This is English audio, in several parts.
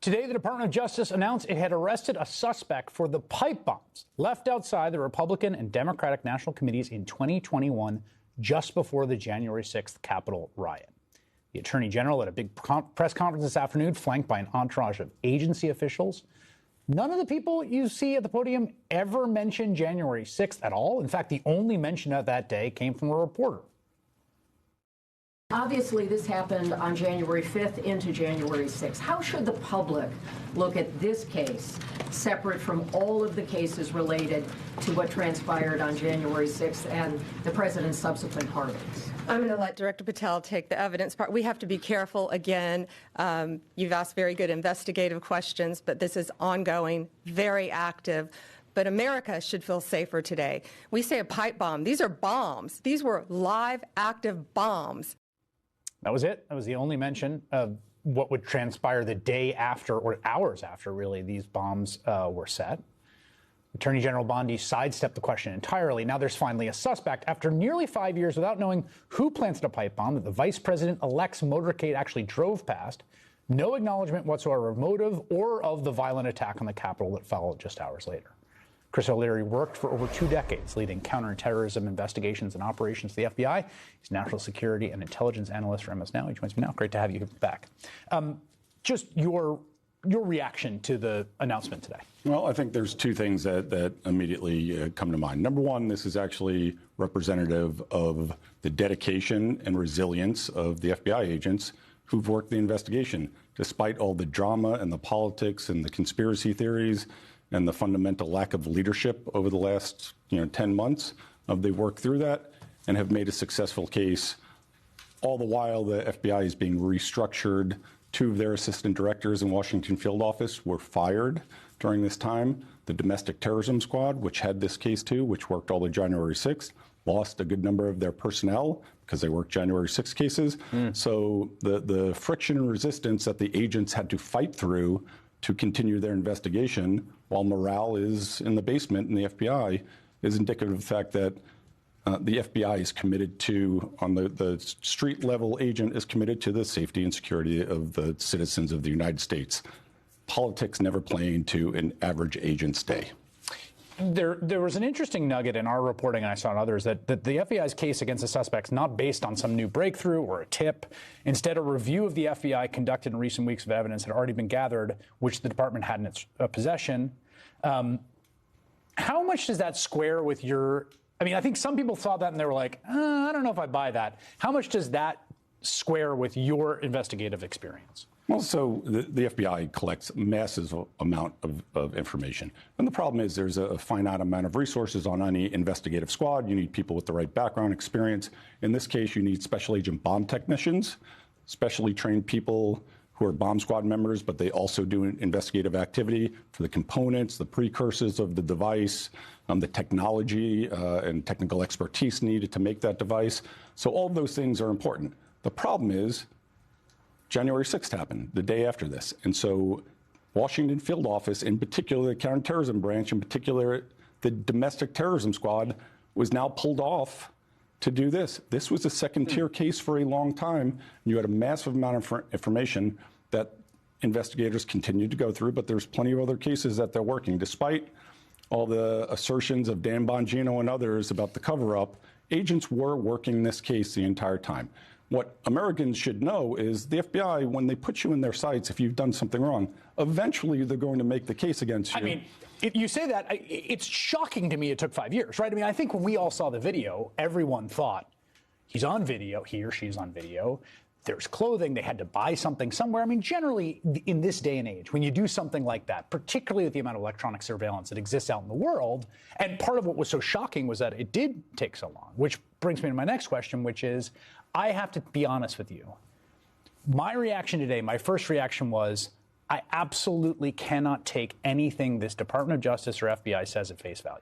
Today, the Department of Justice announced it had arrested a suspect for the pipe bombs left outside the Republican and Democratic National Committees in 2021, just before the January 6th Capitol riot. The Attorney General at a big press conference this afternoon, flanked by an entourage of agency officials. None of the people you see at the podium ever mentioned January 6th at all. In fact, the only mention of that day came from a reporter. Obviously, this happened on January 5th into January 6th. How should the public look at this case separate from all of the cases related to what transpired on January 6th and the president's subsequent pardons? I'm going to let Director Patel take the evidence part. We have to be careful. Again, you've asked very good investigative questions, but this is ongoing, very active. But America should feel safer today. We say a pipe bomb. These are bombs. These were live, active bombs. That was it. That was the only mention of what would transpire the day after, or hours after, really, these bombs were set. Attorney General Bondi sidestepped the question entirely. Now there's finally a suspect after nearly 5 years without knowing who planted a pipe bomb that the vice president-elect's motorcade actually drove past. No acknowledgement whatsoever of motive or of the violent attack on the Capitol that followed just hours later. Chris O'Leary worked for over 2 decades leading counterterrorism investigations and operations for the FBI. He's national security and intelligence analyst for MS Now. He joins me now. Great to have you back. Just your reaction to the announcement today. Well, I think there's 2 things that immediately come to mind. Number one, this is actually representative of the dedication and resilience of the FBI agents who've worked the investigation, despite all the drama and the politics and the conspiracy theories and the fundamental lack of leadership over the last 10 months. They've worked through that and have made a successful case. All the while, the FBI is being restructured. 2 of their assistant directors in Washington field office were fired during this time. The Domestic Terrorism Squad, which had this case too, which worked all the January 6th, lost a good number of their personnel because they worked January 6th cases. So the friction and resistance that the agents had to fight through to continue their investigation while morale is in the basement in the FBI is indicative of the fact that the FBI is committed to, on the street level agent is committed to the safety and security of the citizens of the United States. Politics never play into an average agent's day. There was an interesting nugget in our reporting, and I saw in others, that the FBI's case against the suspect's not based on some new breakthrough or a tip. Instead, a review of the FBI conducted in recent weeks of evidence had already been gathered, which the department had in its possession. How much does that square with your... I mean, I think some people saw that and they were like, I don't know if I buy that. How much does that square with your investigative experience? Well, so the FBI collects massive amount of information. And the problem is there's a finite amount of resources on any investigative squad. You need people with the right background experience. In this case, you need special agent bomb technicians, specially trained people who are bomb squad members, but they also do investigative activity for the components, the precursors of the device, the technology and technical expertise needed to make that device. So all of those things are important. The problem is January 6th happened, the day after this. And so Washington field office, in particular the counterterrorism branch, in particular the Domestic Terrorism Squad, was now pulled off to do this. This was a second-tier case for a long time. You had a massive amount of information that investigators continued to go through, but there's plenty of other cases that they're working. Despite all the assertions of Dan Bongino and others about the cover-up, agents were working this case the entire time. What Americans should know is the FBI, when they put you in their sights, if you've done something wrong, eventually they're going to make the case against you. I mean, you say that, it's shocking to me it took 5 years, right? I mean, I think when we all saw the video, everyone thought, he's on video, he or she's on video, there's clothing, they had to buy something somewhere. I mean, generally, in this day and age, when you do something like that, particularly with the amount of electronic surveillance that exists out in the world, and part of what was so shocking was that it did take so long, which brings me to my next question, which is, I have to be honest with you. My reaction today, my first reaction was, I absolutely cannot take anything this Department of Justice or FBI says at face value.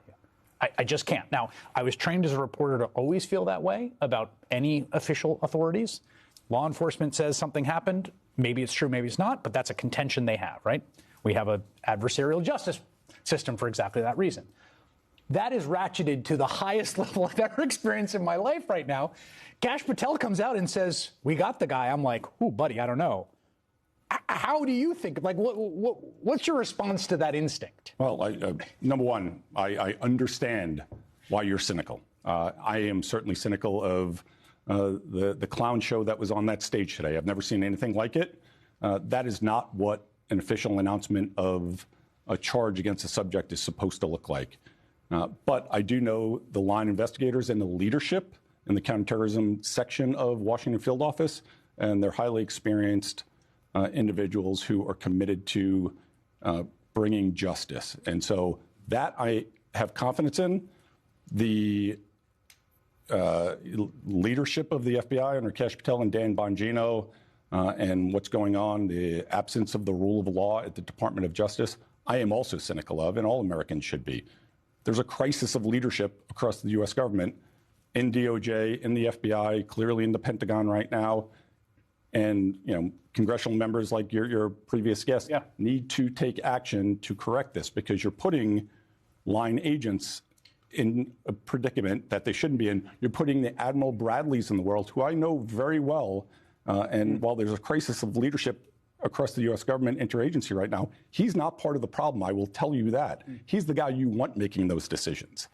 I just can't. Now, I was trained as a reporter to always feel that way about any official authorities. Law enforcement says something happened. Maybe it's true, maybe it's not, but that's a contention they have, right? We have an adversarial justice system for exactly that reason. That is ratcheted to the highest level I've ever experienced in my life right now. Kash Patel comes out and says, we got the guy. I'm like, ooh, buddy, I don't know. How do you think? Like, what's your response to that instinct? Well, number one, I understand why you're cynical. I am certainly cynical of the clown show that was on that stage today. I've never seen anything like it. That is not what an official announcement of a charge against a subject is supposed to look like. But I do know the line investigators and the leadership in the counterterrorism section of Washington Field Office, and they're highly experienced individuals who are committed to bringing justice. And so that I have confidence in. The leadership of the FBI under Kash Patel and Dan Bongino and what's going on, the absence of the rule of law at the Department of Justice, I am also cynical of, and all Americans should be. There's a crisis of leadership across the U.S. government, in DOJ, in the FBI, clearly in the Pentagon right now. And, congressional members like your previous guest need to take action to correct this, because you're putting line agents in a predicament that they shouldn't be in. You're putting the Admiral Bradleys in the world, who I know very well. And while there's a crisis of leadership across the U.S. government interagency right now, he's not part of the problem. I will tell you that. He's the guy you want making those decisions.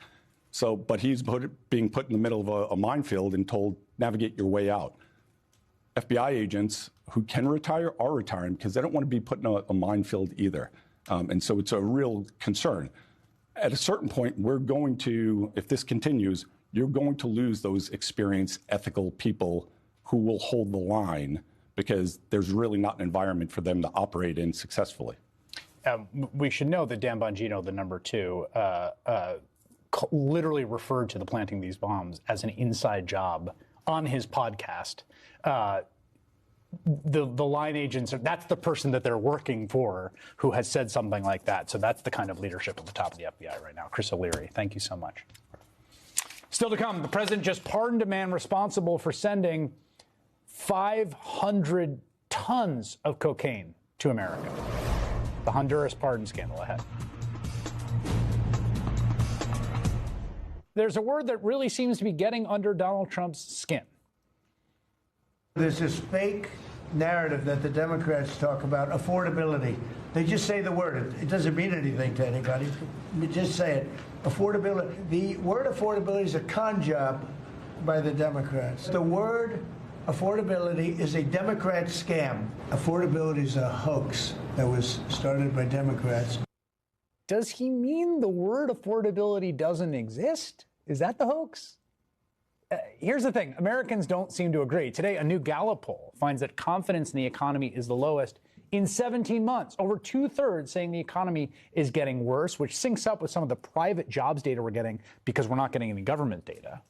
So, but he's being put in the middle of a minefield and told, navigate your way out. FBI agents who can retire are retiring because they don't want to be put in a minefield either. And so it's a real concern. At a certain point, we're going to, if this continues, you're going to lose those experienced, ethical people who will hold the line, because there's really not an environment for them to operate in successfully. We should know that Dan Bongino, the number two, literally referred to the planting these bombs as an inside job on his podcast. The line agents, that's the person that they're working for who has said something like that. So that's the kind of leadership at the top of the FBI right now. Chris O'Leary, thank you so much. Still to come, the president just pardoned a man responsible for sending 500 tons of cocaine to America. The Honduras pardon scandal ahead. There's a word that really seems to be getting under Donald Trump's skin. There's this fake narrative that the Democrats talk about, affordability. They just say the word. It doesn't mean anything to anybody. Just say it. Affordability. The word affordability is a con job by the Democrats. The word affordability is a Democrat scam. Affordability is a hoax that was started by Democrats. Does he mean the word affordability doesn't exist? Is that the hoax? Here's the thing. Americans don't seem to agree. Today, a new Gallup poll finds that confidence in the economy is the lowest in 17 months. Over 2/3 saying the economy is getting worse, which syncs up with some of the private jobs data we're getting because we're not getting any government data.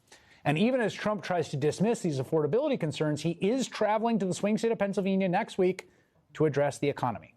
And even as Trump tries to dismiss these affordability concerns, he is traveling to the swing state of Pennsylvania next week to address the economy.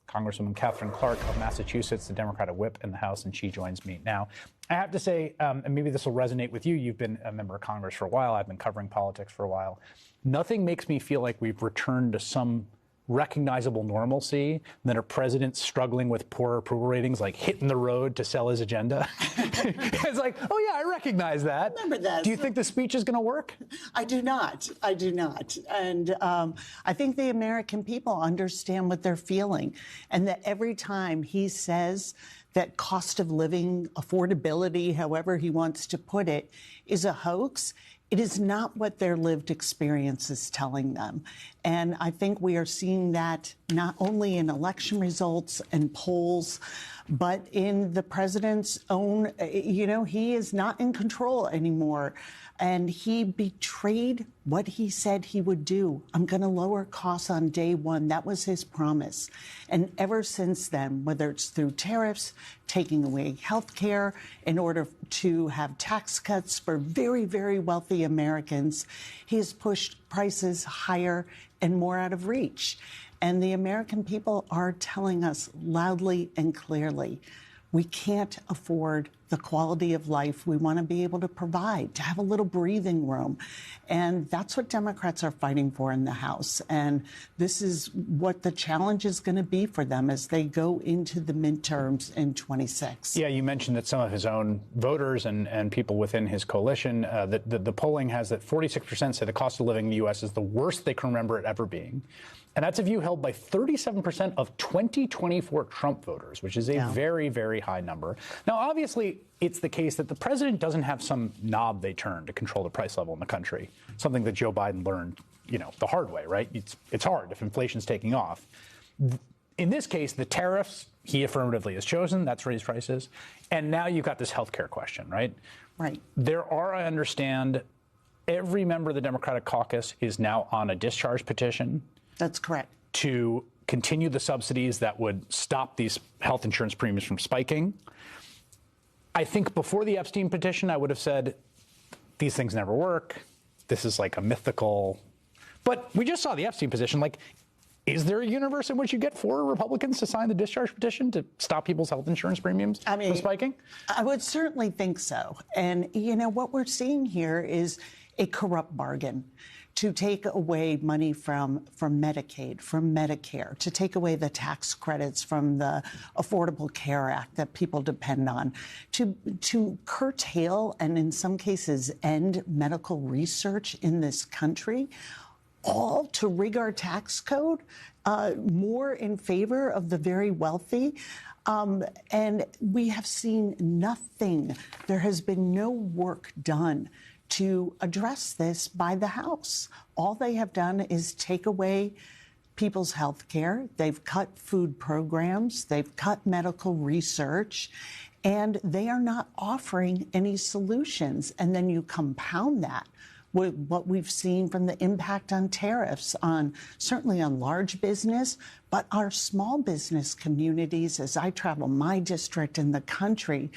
Congresswoman Catherine Clark of Massachusetts, the Democratic whip in the House, and she joins me now. I have to say, and maybe this will resonate with you, you've been a member of Congress for a while, I've been covering politics for a while. Nothing makes me feel like we've returned to some recognizable normalcy than a president struggling with poor approval ratings, like hitting the road to sell his agenda. It's like, oh yeah, I recognize that. Remember that. Do you think the speech is going to work? I do not. I do not. And I think the American people understand what they're feeling, and that every time he says that cost of living, affordability, however he wants to put it, is a hoax, it is not what their lived experience is telling them. And I think we are seeing that not only in election results and polls, but in the president's own, he is not in control anymore. And he betrayed what he said he would do. I'm going to lower costs on day one. That was his promise. And ever since then, whether it's through tariffs, taking away health care in order to have tax cuts for very, very wealthy Americans, he has pushed prices higher and more out of reach. And the American people are telling us loudly and clearly, we can't afford the quality of life we want to be able to provide, to have a little breathing room. And that's what Democrats are fighting for in the House. And this is what the challenge is going to be for them as they go into the midterms in 26. Yeah, you mentioned that some of his own voters and people within his coalition, the polling has that 46% say the cost of living in the U.S. is the worst they can remember it ever being. And that's a view held by 37% of 2024 Trump voters, which is a very, very high number. Now, obviously, it's the case that the president doesn't have some knob they turn to control the price level in the country, something that Joe Biden learned, the hard way, right? It's hard if inflation's taking off. In this case, the tariffs he affirmatively has chosen, that's raised prices. And now you've got this healthcare question, right? Right. There are, I understand, every member of the Democratic caucus is now on a discharge petition. That's correct. To continue the subsidies that would stop these health insurance premiums from spiking. I think before the Epstein petition, I would have said, these things never work. This is like a mythical. But we just saw the Epstein petition. Like, is there a universe in which you get 4 Republicans to sign the discharge petition to stop people's health insurance premiums from spiking? I would certainly think so. And, what we're seeing here is a corrupt bargain to take away money from Medicaid, from Medicare, to take away the tax credits from the Affordable Care Act that people depend on, to curtail and in some cases end medical research in this country, all to rig our tax code more in favor of the very wealthy. And we have seen nothing. There has been no work done to address this by the House. All they have done is take away people's health care. They've cut food programs. They've cut medical research. And they are not offering any solutions. And then you compound that with what we've seen from the impact on tariffs, certainly on large business, but our small business communities, as I travel my district in the country,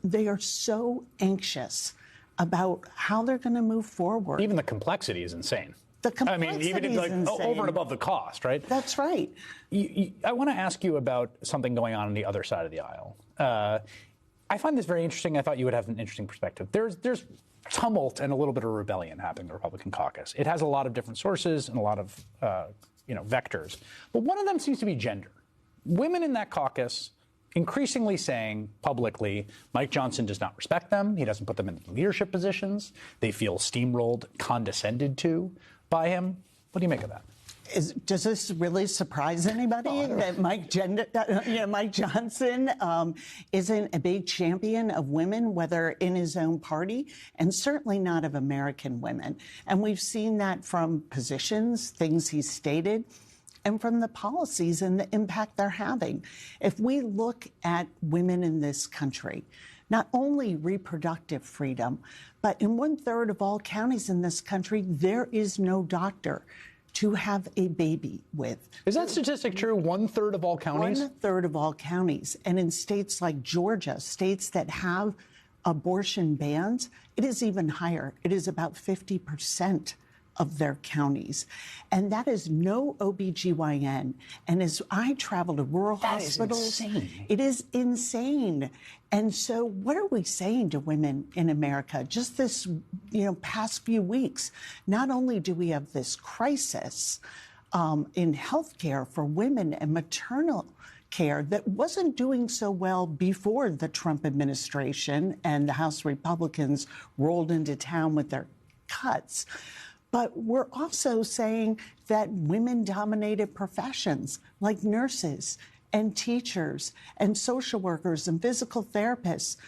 they are so anxious about how they're going to move forward. Even the complexity is insane. The complexity even is insane. Over and above the cost, right? That's right. I want to ask you about something going on the other side of the aisle. I find this very interesting. I thought you would have an interesting perspective. There's tumult and a little bit of rebellion happening in the Republican caucus. It has a lot of different sources and a lot of vectors. But one of them seems to be gender. Women in that caucus increasingly saying publicly, Mike Johnson does not respect them. He doesn't put them in leadership positions. They feel steamrolled, condescended to by him. What do you make of that? Does this really surprise anybody that Mike Johnson isn't a big champion of women, whether in his own party, and certainly not of American women? And we've seen that from positions, things he's stated, and from the policies and the impact they're having. If we look at women in this country, not only reproductive freedom, but in 1/3 of all counties in this country, there is no doctor to have a baby with. Is that statistic true? 1/3 of all counties? 1/3 of all counties. And in states like Georgia, states that have abortion bans, it is even higher. It is about 50% of their counties. And that is no OBGYN. And as I travel to rural hospitals, it is insane. And so what are we saying to women in America? Just this, past few weeks, not only do we have this crisis in healthcare for women and maternal care that wasn't doing so well before the Trump administration and the House Republicans rolled into town with their cuts, but we're also saying that women-dominated professions like nurses and teachers and social workers and physical therapists,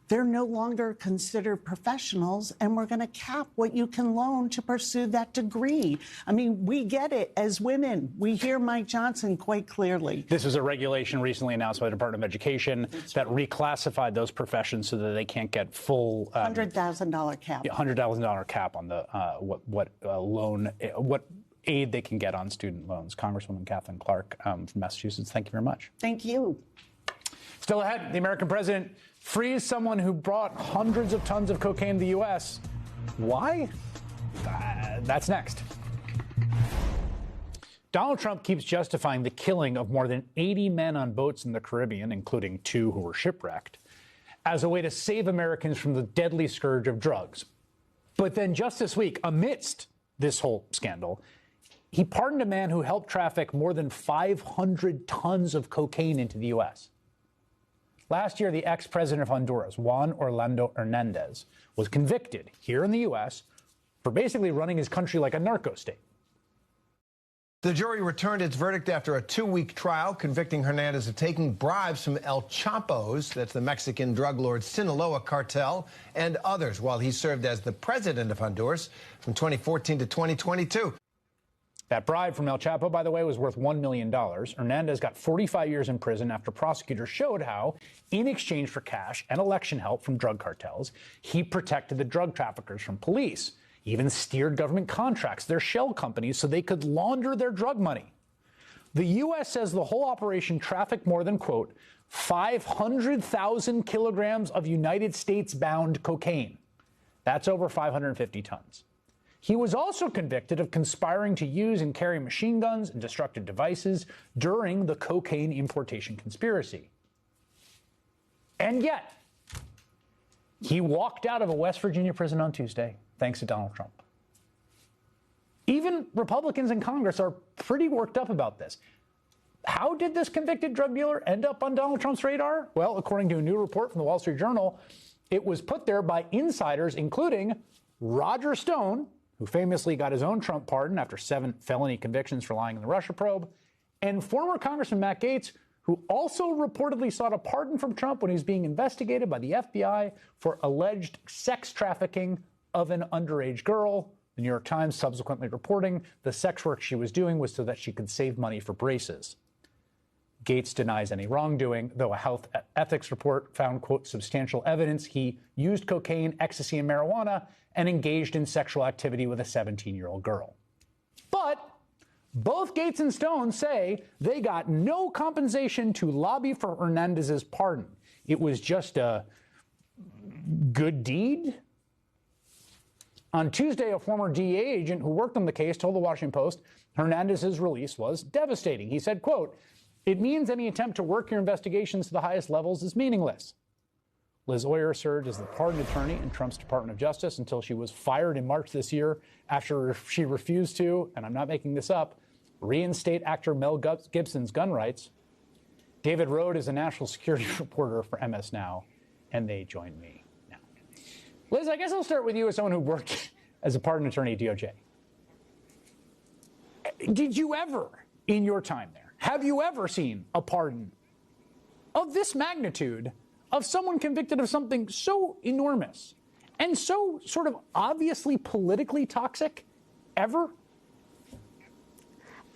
they're no longer considered professionals, and we're going to cap what you can loan to pursue that degree. I mean, we get it as women. We hear Mike Johnson quite clearly. This was a regulation recently announced by the Department of Education that reclassified those professions so that they can't get full $100,000 cap. $100,000 cap on the what aid they can get on student loans. Congresswoman Kathleen Clark from Massachusetts, thank you very much. Thank you. Still ahead, the American president frees someone who brought hundreds of tons of cocaine to the U.S. Why? That's next. Donald Trump keeps justifying the killing of more than 80 men on boats in the Caribbean, including 2 who were shipwrecked. as a way to save Americans from the deadly scourge of drugs. But then just this week, amidst this whole scandal, he pardoned a man who helped traffic more than 500 tons of cocaine into the U.S. Last year, the ex-president of Honduras, Juan Orlando Hernandez, was convicted here in the U.S. for basically running his country like a narco state. The jury returned its verdict after a 2-week trial, convicting Hernandez of taking bribes from El Chapo's, that's the Mexican drug lord Sinaloa cartel, and others while he served as the president of Honduras from 2014 to 2022. That bribe from El Chapo, by the way, was worth $1 million. Hernandez got 45 years in prison after prosecutors showed how, in exchange for cash and election help from drug cartels, he protected the drug traffickers from police. He even steered government contracts, their shell companies, so they could launder their drug money. The U.S. says the whole operation trafficked more than, quote, 500,000 kilograms of United States-bound cocaine. That's over 550 tons. He was also convicted of conspiring to use and carry machine guns and destructive devices during the cocaine importation conspiracy. And yet, he walked out of a West Virginia prison on Tuesday, thanks to Donald Trump. Even Republicans in Congress are pretty worked up about this. How did this convicted drug dealer end up on Donald Trump's radar? Well, according to a new report from the Wall Street Journal, it was put there by insiders, including Roger Stone, who famously got his own Trump pardon after 7 felony convictions for lying in the Russia probe, and former Congressman Matt Gaetz, who also reportedly sought a pardon from Trump when he was being investigated by the FBI for alleged sex trafficking of an underage girl. The New York Times subsequently reporting the sex work she was doing was so that she could save money for braces. Gaetz denies any wrongdoing, though a health ethics report found, quote, substantial evidence he used cocaine, ecstasy, and marijuana and engaged in sexual activity with a 17-year-old girl. But both Gaetz and Stone say they got no compensation to lobby for Hernandez's pardon. It was just a good deed. On Tuesday, a former DEA agent who worked on the case told the Washington Post Hernandez's release was devastating. He said, quote, "It means any attempt to work your investigations to the highest levels is meaningless." Liz Oyer served as the pardon attorney in Trump's Department of Justice until she was fired in March this year after she refused to, and I'm not making this up, reinstate actor Mel Gibson's gun rights. David Rode is a national security reporter for MS Now, and they join me now. Liz, I guess I'll start with you as someone who worked as a pardon attorney at DOJ. Did you ever, in your time there, have you ever seen a pardon of this magnitude of someone convicted of something so enormous and so sort of obviously politically toxic ever?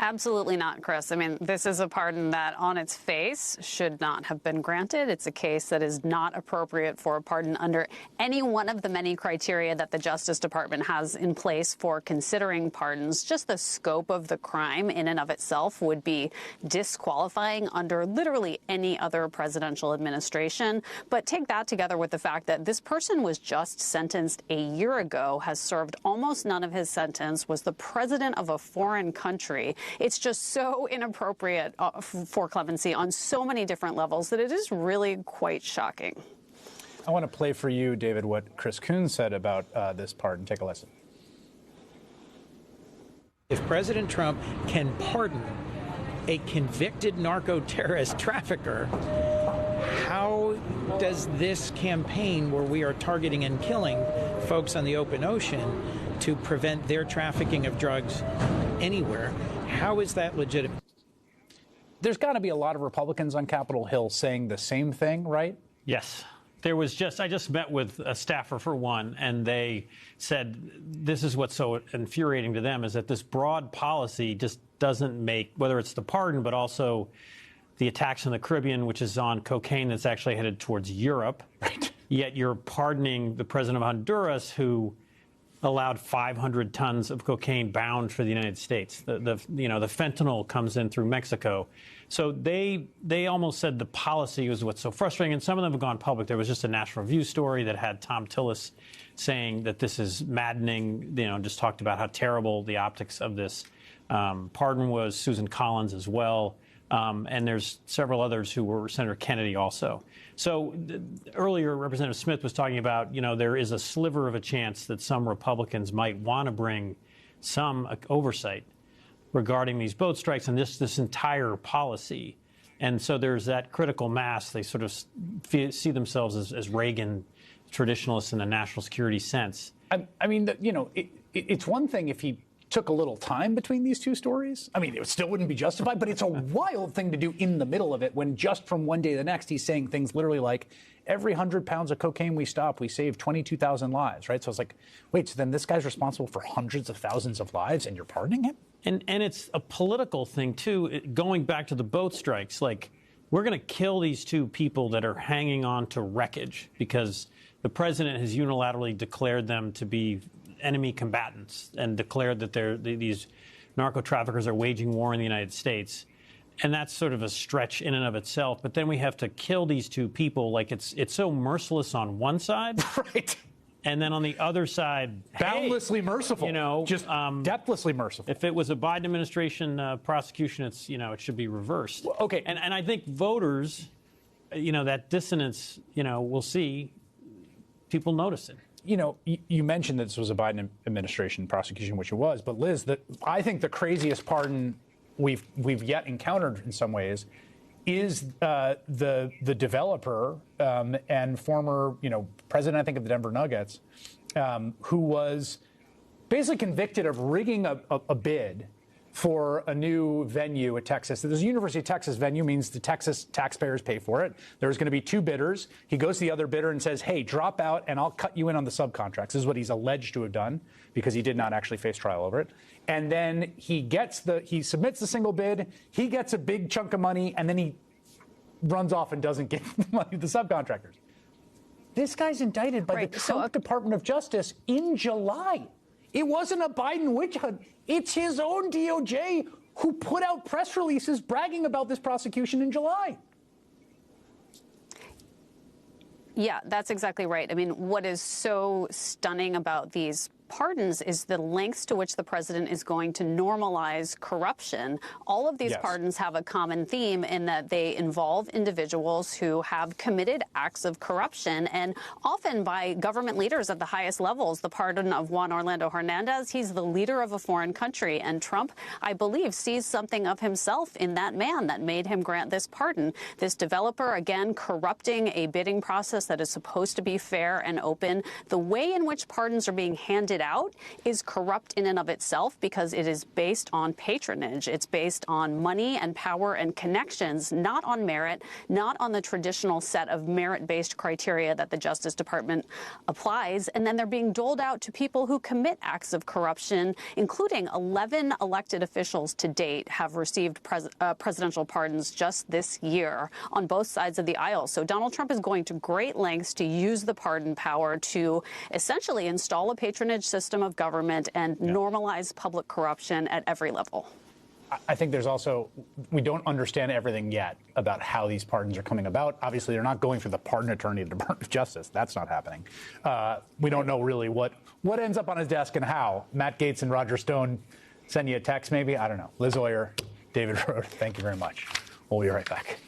Absolutely not, Chris. I mean, this is a pardon that on its face should not have been granted. It's a case that is not appropriate for a pardon under any one of the many criteria that the Justice Department has in place for considering pardons. Just the scope of the crime in and of itself would be disqualifying under literally any other presidential administration. But take that together with the fact that this person was just sentenced a year ago, has served almost none of his sentence, was the president of a foreign country. It's just so inappropriate for clemency on so many different levels that it is really quite shocking. I want to play for you, David, what Chris Coons said about this pardon. Take a listen. If President Trump can pardon a convicted narco-terrorist trafficker, how does this campaign where we are targeting and killing folks on the open ocean to prevent their trafficking of drugs anywhere, how is that legitimate? There's got to be a lot of Republicans on Capitol Hill saying the same thing, right? Yes. I just met with a staffer for one, and they said this is what's so infuriating to them is that this broad policy just doesn't make, whether it's the pardon, but also the attacks in the Caribbean, which is on cocaine that's actually headed towards Europe. Right. Yet you're pardoning the president of Honduras, who allowed 500 tons of cocaine bound for the United States. The fentanyl comes in through Mexico. So they almost said the policy was what's so frustrating, and some of them have gone public. There was just a National Review story that had Tom Tillis saying that this is maddening, just talked about how terrible the optics of this pardon was. Susan Collins as well And there's several others who were Senator Kennedy also. So earlier, Representative Smith was talking about, there is a sliver of a chance that some Republicans might want to bring some oversight regarding these boat strikes and this entire policy. And so there's that critical mass. They sort of see themselves as Reagan traditionalists in a national security sense. I mean, it's one thing if he took a little time between these two stories. I mean, it still wouldn't be justified, but it's a wild thing to do in the middle of it when just from one day to the next, he's saying things literally like, every 100 pounds of cocaine we stop, we save 22,000 lives, right? So it's like, wait, so then this guy's responsible for hundreds of thousands of lives and you're pardoning him? And it's a political thing, too, going back to the boat strikes. Like, we're going to kill these two people that are hanging on to wreckage because the president has unilaterally declared them to be enemy combatants and declared that these narco traffickers are waging war in the United States. And that's sort of a stretch in and of itself. But then we have to kill these two people. Like, it's so merciless on one side. Right. And then on the other side, boundlessly merciful. Just depthlessly merciful. If it was a Biden administration prosecution, it should be reversed. Well, okay. And I think voters, that dissonance, we'll see people notice it. You mentioned that this was a Biden administration prosecution, which it was. But Liz, I think the craziest pardon we've yet encountered in some ways is the developer and former, president, I think, of the Denver Nuggets, who was basically convicted of rigging a bid for a new venue at Texas. This University of Texas venue means the Texas taxpayers pay for it. There's going to be two bidders. He goes to the other bidder and says, hey, drop out and I'll cut you in on the subcontracts. This is what he's alleged to have done because he did not actually face trial over it. And then he submits the single bid, he gets a big chunk of money, and then he runs off and doesn't give the money to the subcontractors. This guy's indicted by the Trump Department of Justice in July. It wasn't a Biden witch hunt. It's his own DOJ who put out press releases bragging about this prosecution in July. Yeah, that's exactly right. I mean, what is so stunning about these pardons is the lengths to which the president is going to normalize corruption. All of these pardons have a common theme in that they involve individuals who have committed acts of corruption, and often by government leaders at the highest levels. The pardon of Juan Orlando Hernandez, he's the leader of a foreign country, and Trump, I believe, sees something of himself in that man that made him grant this pardon. This developer, again, corrupting a bidding process that is supposed to be fair and open. The way in which pardons are being handed out is corrupt in and of itself because it is based on patronage. It's based on money and power and connections, not on merit, not on the traditional set of merit-based criteria that the Justice Department applies. And then they're being doled out to people who commit acts of corruption, including 11 elected officials to date have received presidential pardons just this year on both sides of the aisle. So Donald Trump is going to great lengths to use the pardon power to essentially install a patronage system of government and normalize public corruption at every level. I think there's also, we don't understand everything yet about how these pardons are coming about. Obviously, they're not going for the pardon attorney at the Department of Justice. That's not happening. We don't know really what ends up on his desk and how. Matt Gaetz and Roger Stone send you a text maybe? I don't know. Liz Oyer, David Rohde, thank you very much. We'll be right back.